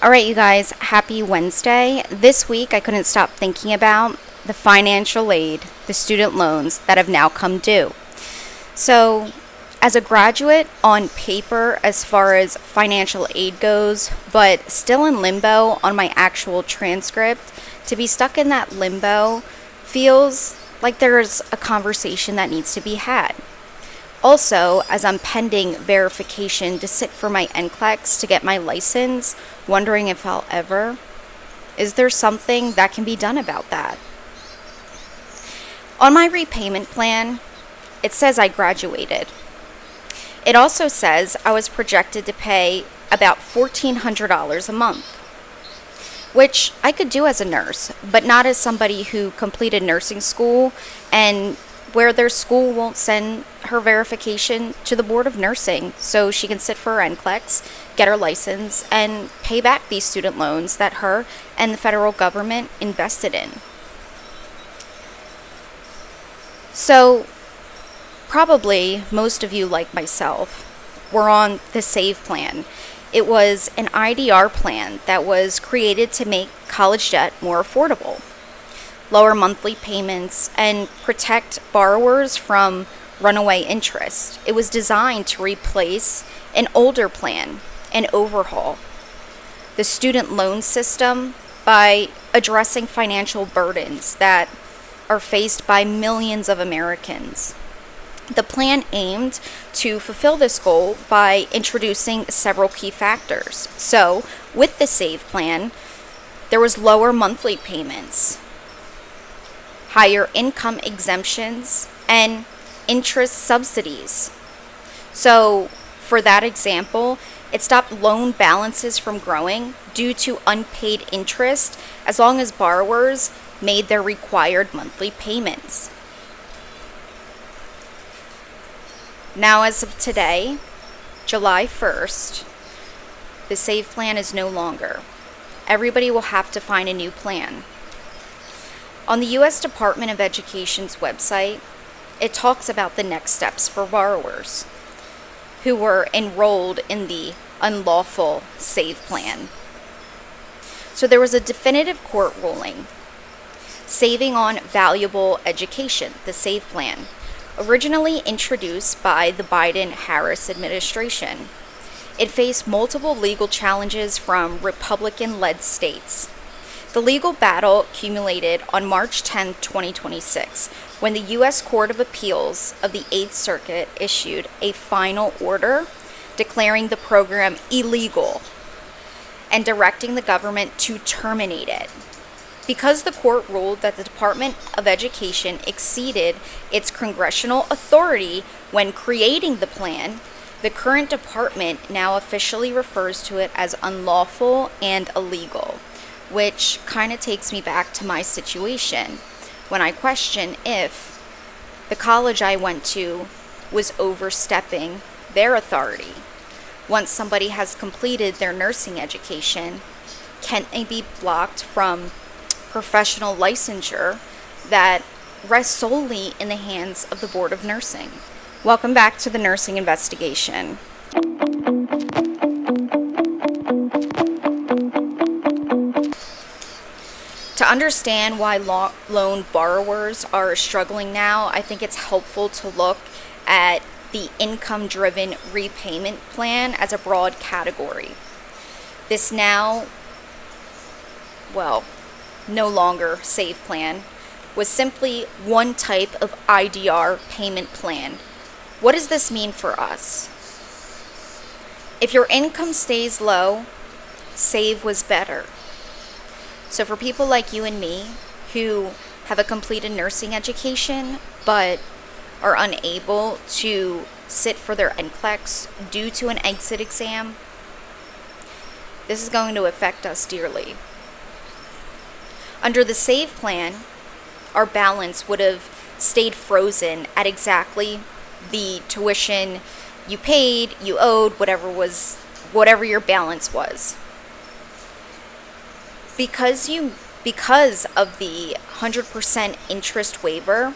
All right, you guys, happy Wednesday. This week, I couldn't stop thinking about the financial aid, the student loans that have now come due. So, as a graduate, on paper, as far as financial aid goes, but still in limbo on my actual transcript, to be stuck in that limbo feels like there's a conversation that needs to be had. Also, as I'm pending verification to sit for my NCLEX to get my license, wondering if I'll ever, is there something that can be done about that? On my repayment plan, it says I graduated. It also says I was projected to pay about $1,400 a month, which I could do as a nurse, but not as somebody who completed nursing school and where their school won't send her verification to the Board of Nursing so she can sit for her NCLEX, get her license, and pay back these student loans that her and the federal government invested in. So, probably most of you, like myself, were on the SAVE plan. It was an IDR plan that was created to make college debt more affordable, lower monthly payments, and protect borrowers from runaway interest. It was designed to replace an older plan and overhaul the student loan system by addressing financial burdens that are faced by millions of Americans. The plan aimed to fulfill this goal by introducing several key factors. So, with the SAVE plan, there was lower monthly payments, higher income exemptions, and interest subsidies. So, for that example, it stopped loan balances from growing due to unpaid interest as long as borrowers made their required monthly payments. Now, as of today, July 1st, the SAVE plan is no longer. Everybody will have to find a new plan. On the U.S. Department of Education's website, it talks about the next steps for borrowers who were enrolled in the unlawful SAVE plan. So there was a definitive court ruling, Saving on Valuable Education, the SAVE plan, originally introduced by the Biden-Harris administration. It faced multiple legal challenges from Republican-led states. The legal battle culminated on March 10, 2026, when the U.S. Court of Appeals of the 8th Circuit issued a final order declaring the program illegal and directing the government to terminate it. Because the court ruled that the Department of Education exceeded its congressional authority when creating the plan, the current department now officially refers to it as unlawful and illegal, which kind of takes me back to my situation when I question if the college I went to was overstepping their authority. Once somebody has completed their nursing education, can they be blocked from professional licensure that rests solely in the hands of the Board of Nursing? Welcome back to the Nursing Investigation. To understand why loan borrowers are struggling now, I think it's helpful to look at the income-driven repayment plan as a broad category. This now, no longer SAVE plan, was simply one type of IDR payment plan. What does this mean for us? If your income stays low, SAVE was better. So for people like you and me who have a completed nursing education but are unable to sit for their NCLEX due to an exit exam, this is going to affect us dearly. Under the SAVE plan, our balance would have stayed frozen at exactly the tuition you paid, you owed, whatever your balance was. Because of the 100% interest waiver,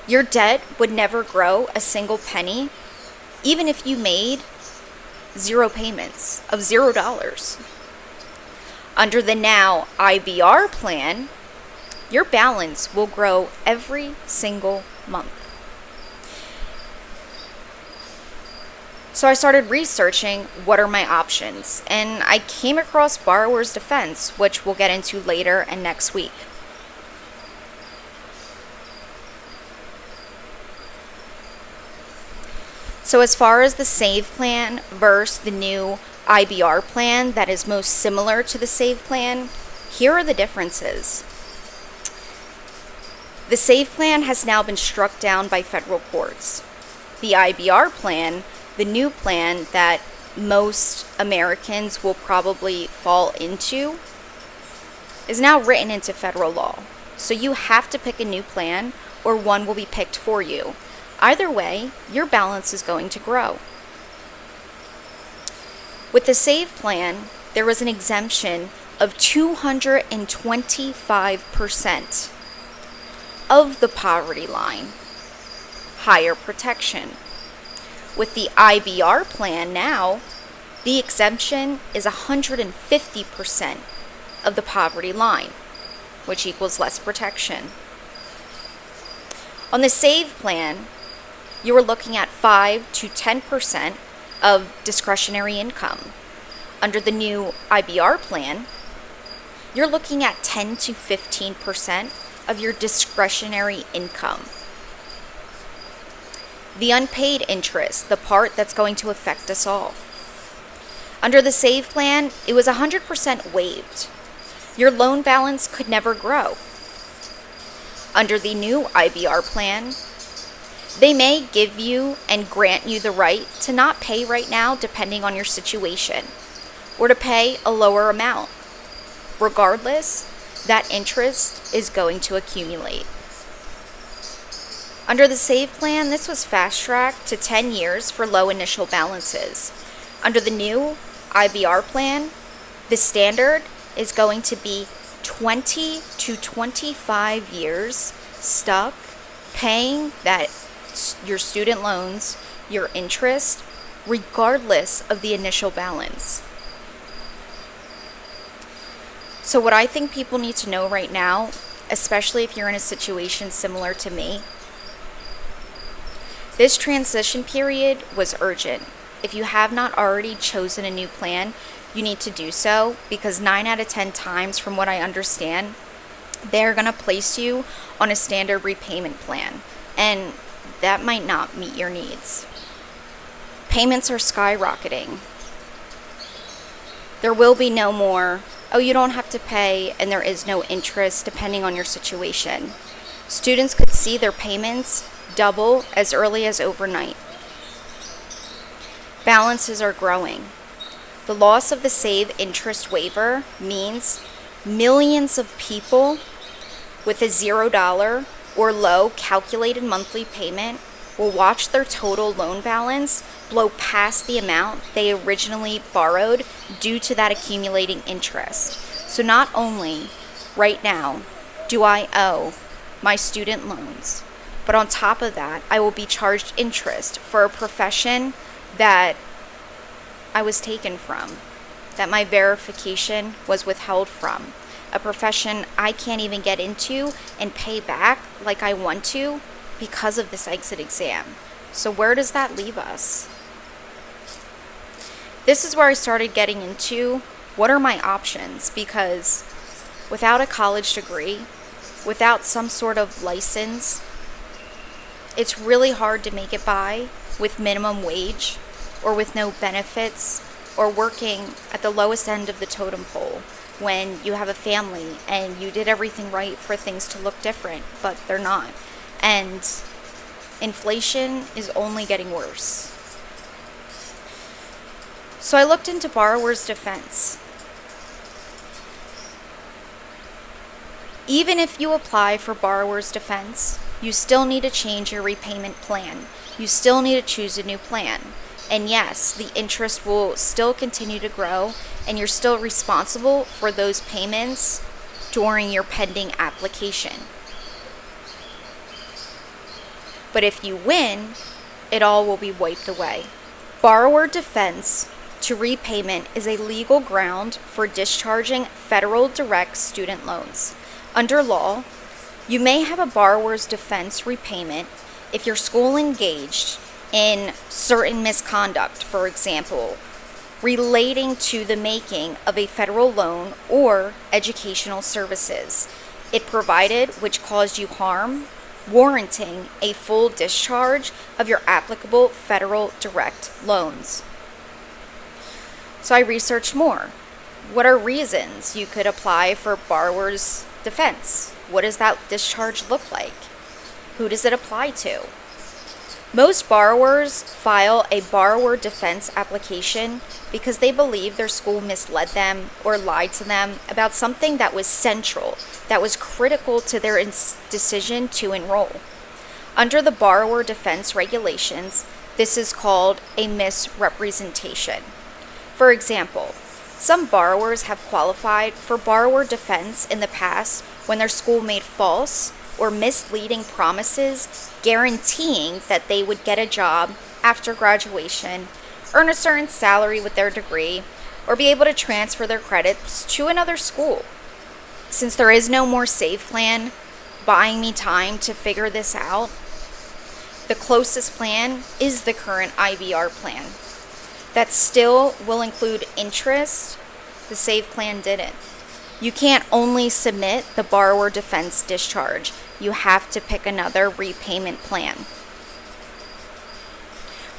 your debt would never grow a single penny, even if you made zero payments of $0. Under the now IBR plan, your balance will grow every single month. So I started researching what are my options, and I came across borrower's defense, which we'll get into later and next week. So as far as the SAVE plan versus the new IBR plan that is most similar to the SAVE plan, here are the differences. The SAVE plan has now been struck down by federal courts. The IBR plan, the new plan that most Americans will probably fall into, is now written into federal law. So you have to pick a new plan or one will be picked for you. Either way, your balance is going to grow. With the SAVE plan, there was an exemption of 225% of the poverty line, higher protection. With the IBR plan now, the exemption is 150% of the poverty line, which equals less protection. On the SAVE plan, you are looking at 5 to 10% of discretionary income. Under the new IBR plan, you're looking at 10 to 15% of your discretionary income. The unpaid interest, the part that's going to affect us all. Under the SAVE plan, it was 100% waived. Your loan balance could never grow. Under the new IBR plan, they may give you and grant you the right to not pay right now depending on your situation, or to pay a lower amount. Regardless, that interest is going to accumulate. Under the SAVE plan, this was fast-tracked to 10 years for low initial balances. Under the new IBR plan, the standard is going to be 20 to 25 years stuck paying your student loans, your interest, regardless of the initial balance. So what I think people need to know right now, especially if you're in a situation similar to me, this transition period was urgent. If you have not already chosen a new plan, you need to do so, because 9 out of 10 times, from what I understand, they're going to place you on a standard repayment plan, and that might not meet your needs. Payments are skyrocketing. There will be no more, oh, you don't have to pay and there is no interest depending on your situation. Students could see their payments double as early as overnight. Balances are growing. The loss of the SAVE interest waiver means millions of people with a $0 or low calculated monthly payment will watch their total loan balance blow past the amount they originally borrowed due to that accumulating interest. So not only right now do I owe my student loans, but on top of that, I will be charged interest for a profession that I was taken from, that my verification was withheld from, a profession I can't even get into and pay back like I want to because of this exit exam. So where does that leave us? This is where I started getting into what are my options, because without a college degree, without some sort of license, it's really hard to make it by with minimum wage or with no benefits or working at the lowest end of the totem pole when you have a family and you did everything right for things to look different, but they're not. And inflation is only getting worse. So I looked into borrower's defense. Even if you apply for borrower's defense, you still need to change your repayment plan. You still need to choose a new plan. And yes, the interest will still continue to grow, and you're still responsible for those payments during your pending application. But if you win, it all will be wiped away. Borrower defense to repayment is a legal ground for discharging federal direct student loans. Under law, you may have a borrower's defense repayment if your school engaged in certain misconduct, for example, relating to the making of a federal loan or educational services it provided which caused you harm, warranting a full discharge of your applicable federal direct loans. So I researched more. What are reasons you could apply for borrower's defense? What does that discharge look like? Who does it apply to? Most borrowers file a borrower defense application because they believe their school misled them or lied to them about something that was central, that was critical to their decision to enroll. Under the borrower defense regulations, this is called a misrepresentation. For example, some borrowers have qualified for borrower defense in the past when their school made false or misleading promises guaranteeing that they would get a job after graduation, earn a certain salary with their degree, or be able to transfer their credits to another school. Since there is no more SAVE plan buying me time to figure this out, the closest plan is the current IBR plan. That still will include interest. The SAVE plan didn't. You can't only submit the borrower defense discharge. You have to pick another repayment plan.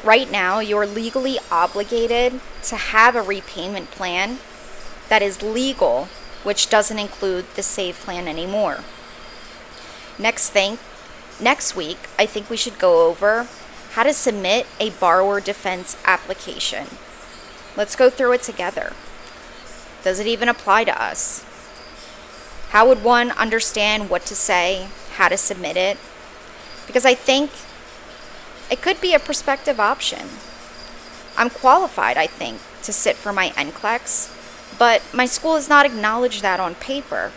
Right now, you're legally obligated to have a repayment plan that is legal, which doesn't include the SAVE plan anymore. Next week, I think we should go over how to submit a borrower defense application. Let's go through it together. Does it even apply to us? How would one understand what to say, how to submit it? Because I think it could be a prospective option. I'm qualified, I think, to sit for my NCLEX, but my school has not acknowledged that on paper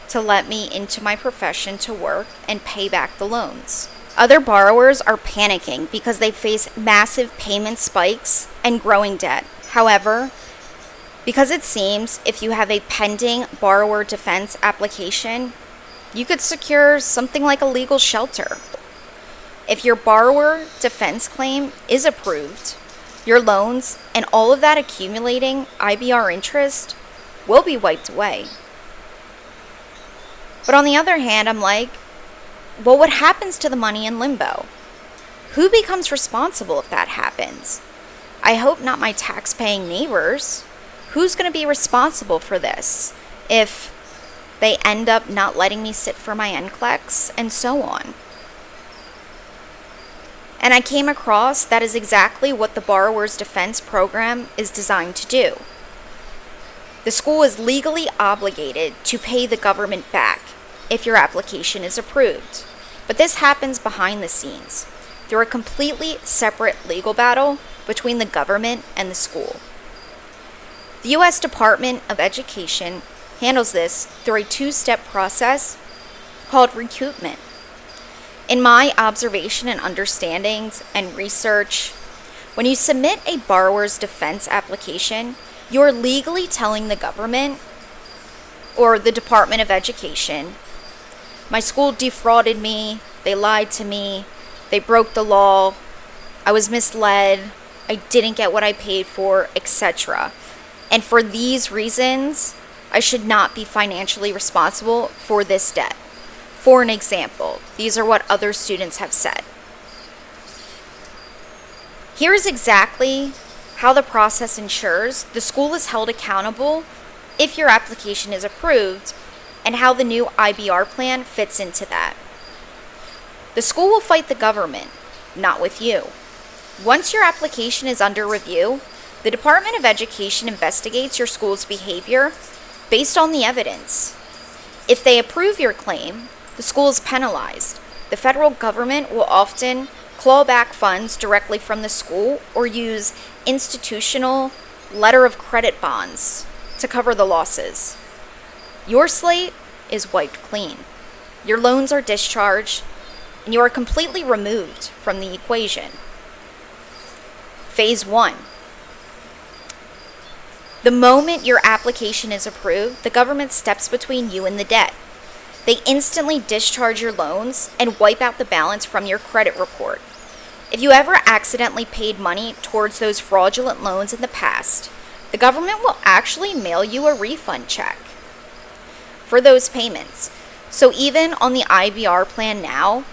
to let me into my profession to work and pay back the loans. Other borrowers are panicking because they face massive payment spikes and growing debt. However, because it seems if you have a pending borrower defense application, you could secure something like a legal shelter. If your borrower defense claim is approved, your loans and all of that accumulating IBR interest will be wiped away. But on the other hand, I'm like, well, what happens to the money in limbo? Who becomes responsible if that happens? I hope not my tax-paying neighbors. Who's going to be responsible for this if they end up not letting me sit for my NCLEX and so on? And I came across that is exactly what the borrower's defense program is designed to do. The school is legally obligated to pay the government back if your application is approved. But this happens behind the scenes through a completely separate legal battle between the government and the school. The U.S. Department of Education handles this through a two-step process called recoupment. In my observation and understandings and research, when you submit a borrower's defense application, you're legally telling the government or the Department of Education, my school defrauded me, they lied to me, they broke the law, I was misled, I didn't get what I paid for, etc. And for these reasons, I should not be financially responsible for this debt. For an example, these are what other students have said. Here is exactly how the process ensures the school is held accountable if your application is approved and how the new IBR plan fits into that. The school will fight the government, not with you. Once your application is under review, the Department of Education investigates your school's behavior based on the evidence. If they approve your claim, the school is penalized. The federal government will often claw back funds directly from the school or use institutional letter of credit bonds to cover the losses. Your slate is wiped clean. Your loans are discharged, and you are completely removed from the equation. Phase 1. The moment your application is approved, the government steps between you and the debt. They instantly discharge your loans and wipe out the balance from your credit report. If you ever accidentally paid money towards those fraudulent loans in the past, the government will actually mail you a refund check for those payments. So even on the IBR plan now,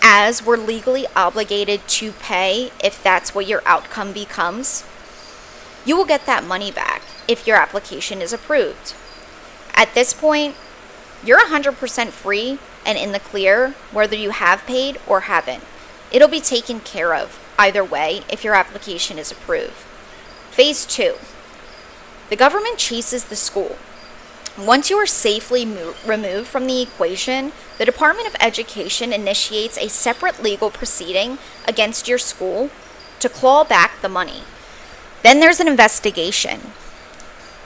as we're legally obligated to pay if that's what your outcome becomes, you will get that money back if your application is approved. At this point, you're 100% free and in the clear whether you have paid or haven't. It'll be taken care of either way if your application is approved. Phase 2. The government chases the school. Once you are safely removed from the equation, the Department of Education initiates a separate legal proceeding against your school to claw back the money. Then there's an investigation.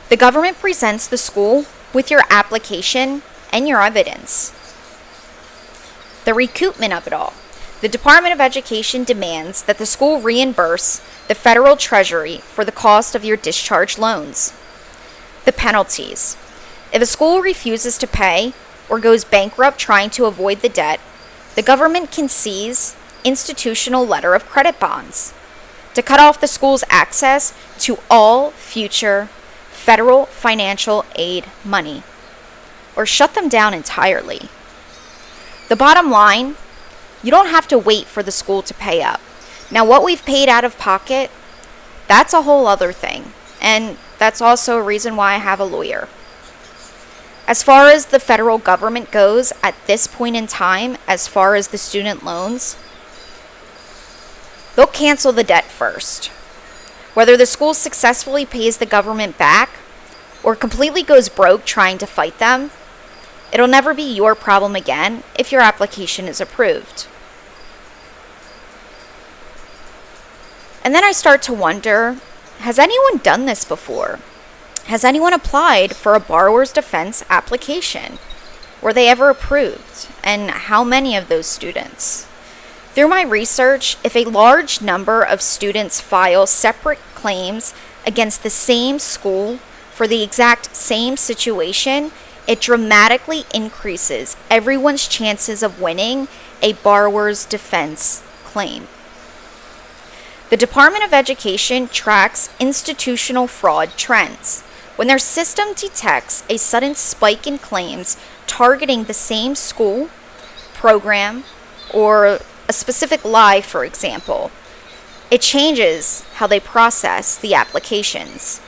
The government presents the school with your application and your evidence. The recoupment of it all. The Department of Education demands that the school reimburse the federal treasury for the cost of your discharged loans. The penalties. If a school refuses to pay or goes bankrupt trying to avoid the debt, the government can seize institutional letter of credit bonds to cut off the school's access to all future federal financial aid money, or shut them down entirely. The bottom line, you don't have to wait for the school to pay up. Now, what we've paid out of pocket, that's a whole other thing, and that's also a reason why I have a lawyer. As far as the federal government goes at this point in time, as far as the student loans, they'll cancel the debt first. Whether the school successfully pays the government back or completely goes broke trying to fight them, it'll never be your problem again if your application is approved. And then I start to wonder, has anyone done this before? Has anyone applied for a borrower's defense application? Were they ever approved? And how many of those students? Through my research, if a large number of students file separate claims against the same school for the exact same situation, it dramatically increases everyone's chances of winning a borrower's defense claim. The Department of Education tracks institutional fraud trends. When their system detects a sudden spike in claims targeting the same school, program, or a specific lie, for example, it changes how they process the applications.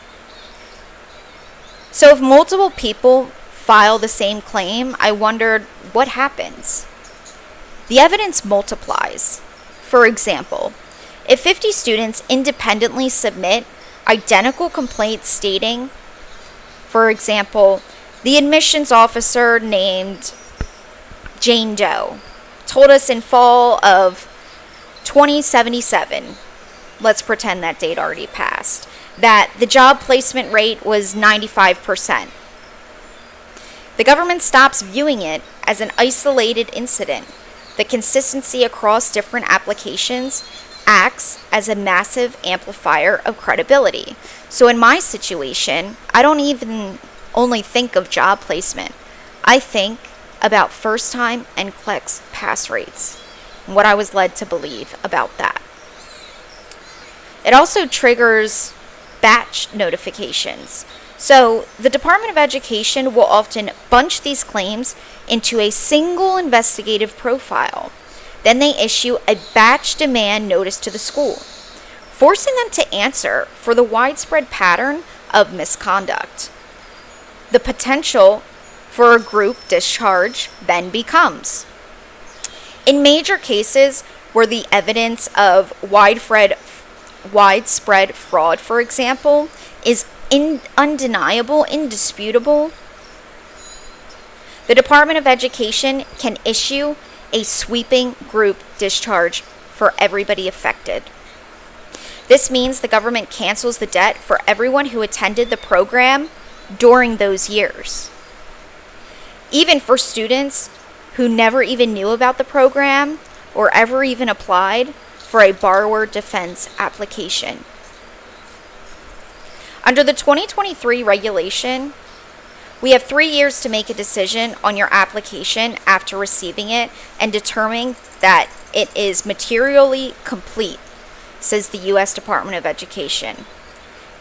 So if multiple people file the same claim, I wondered what happens. The evidence multiplies. For example, if 50 students independently submit identical complaints stating, for example, the admissions officer named Jane Doe told us in fall of 2077, let's pretend that date already passed, that the job placement rate was 95%. The government stops viewing it as an isolated incident. The consistency across different applications acts as a massive amplifier of credibility. So in my situation, I don't even only think of job placement. I think about first-time NCLEX pass rates and what I was led to believe about that. It also triggers batch notifications. So the Department of Education will often bunch these claims into a single investigative profile. Then they issue a batch demand notice to the school, forcing them to answer for the widespread pattern of misconduct. The potential for a group discharge then becomes. In major cases where the evidence of widespread fraud, for example, is undeniable, indisputable, the Department of Education can issue a sweeping group discharge for everybody affected. This means the government cancels the debt for everyone who attended the program during those years. Even for students who never even knew about the program or ever even applied for a borrower defense application. Under the 2023 regulation, we have 3 years to make a decision on your application after receiving it and determining that it is materially complete, says the U.S. Department of Education.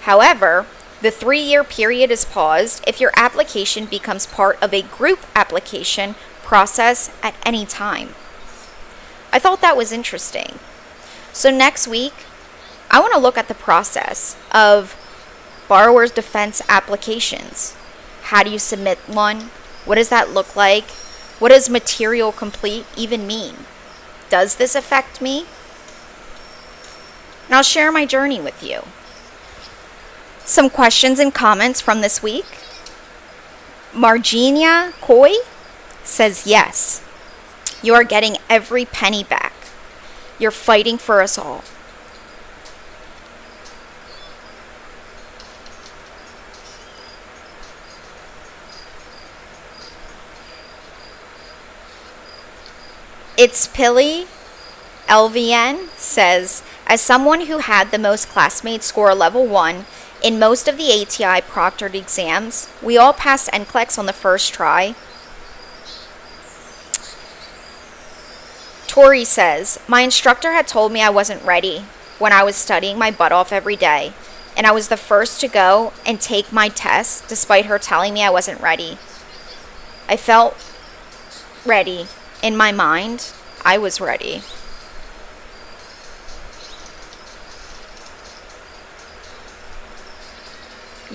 However, the 3-year period is paused if your application becomes part of a group application process at any time. I thought that was interesting. So next week, I want to look at the process of borrower's defense applications. How do you submit one? What does that look like? What does material complete even mean? Does this affect me? And I'll share my journey with you. Some questions and comments from this week. Margenia Coy says, yes, you are getting every penny back. You're fighting for us all. It's Pilly LVN says, as someone who had the most classmates score a level 1 in most of the ATI proctored exams, we all passed NCLEX on the first try. Tori says, my instructor had told me I wasn't ready when I was studying my butt off every day, and I was the first to go and take my test despite her telling me I wasn't ready. I felt ready. In my mind, I was ready.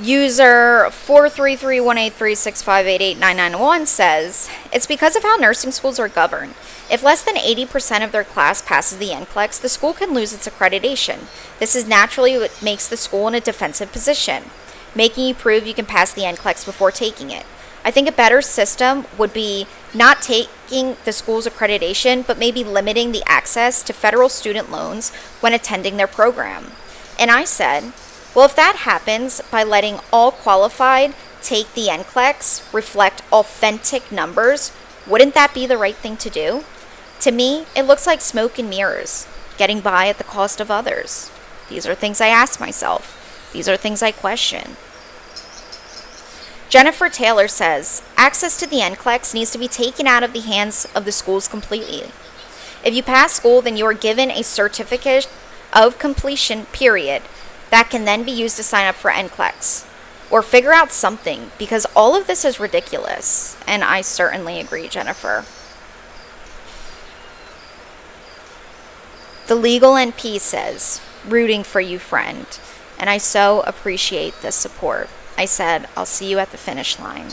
User 4331836588991 says, it's because of how nursing schools are governed. If less than 80% of their class passes the NCLEX, the school can lose its accreditation. This is naturally what makes the school in a defensive position, making you prove you can pass the NCLEX before taking it. I think a better system would be not taking the school's accreditation, but maybe limiting the access to federal student loans when attending their program. And I said, well, if that happens by letting all qualified take the NCLEX, reflect authentic numbers, wouldn't that be the right thing to do? To me, it looks like smoke and mirrors, getting by at the cost of others. These are things I ask myself. These are things I question. Jennifer Taylor says, access to the NCLEX needs to be taken out of the hands of the schools completely. If you pass school, then you are given a certificate of completion, period, that can then be used to sign up for NCLEX. Or figure out something, because all of this is ridiculous. And I certainly agree, Jennifer. The Legal NP says, rooting for you, friend. And I so appreciate this support. I said, I'll see you at the finish line.